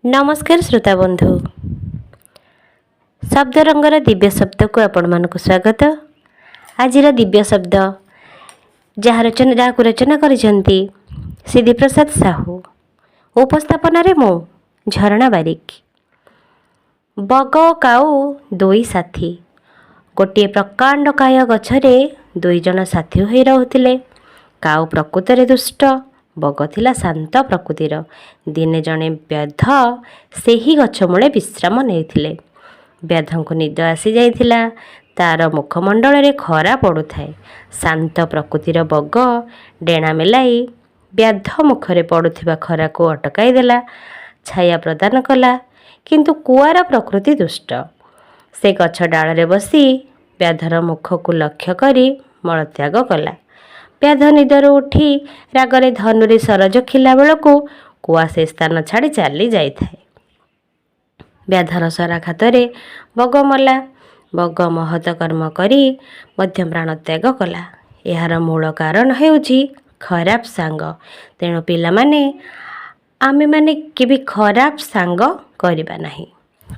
नमस्कार श्रोता बंधु शब्द रंगर दिव्य शब्द को आपण मानक स्वागत। आज दिव्य शब्द जहाँ रचना करिसेंती सिद्धि प्रसाद साहू, उपस्थापन रे मो झरणा बारिक। बग काऊ दुई साथी, गोटे प्रकांड काय गछरे दुई जन साथी होई रहुथिले। काऊ प्रकृତରେ दुष्ट, बग थिला शांत प्रकृतिर। दिने जणे व्याध सेही गछ मूले विश्राम नेइथिले। व्याधଙ୍କୁ निद आसी जाइथिला। तार मुखमंडल रे खरा पड़ुथाए। शांत प्रकृतिर बग डेणा मेलाई व्याध मुखरे पड़ुथिबा खरा को अटकाई देला, छाया प्रदान कला। किंतु कुआर प्रकृति दुष्ट। से गछ डाल रे बसी व्याधर मुख को लक्ष्य करी मलत्याग कला। व्याध निदर उठी रागरे धनुरे सरज खिला बेलू कुआ से स्थान छाड़ी चली जाए। व्याधर सराघातरे बग मला। बग महत कर्म करी मध्य प्राण त्याग कला। यार मूल कारण हेउछि खराब सांग। तेणु पिला माने आमे माने केबे खराब सांग करिबा नाही।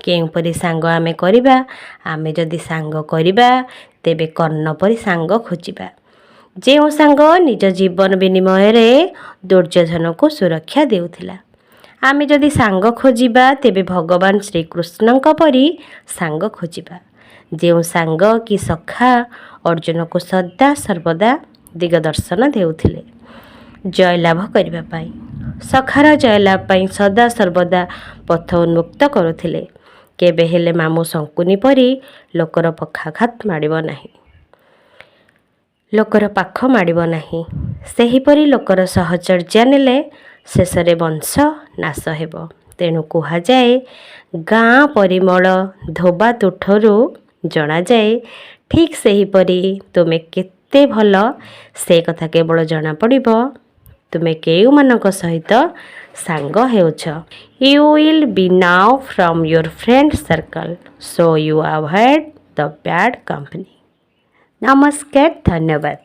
केउपरि सांग आमे करिबा, आमे जदि सांग करिबा तेबे कर्ण परि सांग खोजिबा। जो सांग निज जीवन विनिमय रे दुर्योधन को सुरक्षा देउथिला। आमे जदि सांग खोजिबा तेबे भगवान श्रीकृष्ण परी सांग खोजिबा। जो सांग कि सखा अर्जुन को सदा सर्वदा दिग दर्शन देउथिले जयलाभ करबा पाई। सखार जयलाभ पाई सदा सर्वदा पथ उन्मुक्त करुथिले। केबे हेले मामू शंकुनी परी लोकर पक्षाघात माडिब नाही, लोकर पाख माडिब नाही। सेहीपरि लोकर सहचर्या नेले शेषरे वंश नाश हेब। तेणु कुहा जाए गाँ परिमल धोबा तुठरू जना जाए। ठीक सेहीपरि तुमे केते भल से कथा केवल जना पड़िबो तुमे केउ मानक सहित सांग हेउछ। You will be known from your friend circle, so you avoid the bad company. नमस्कार, धन्यवाद।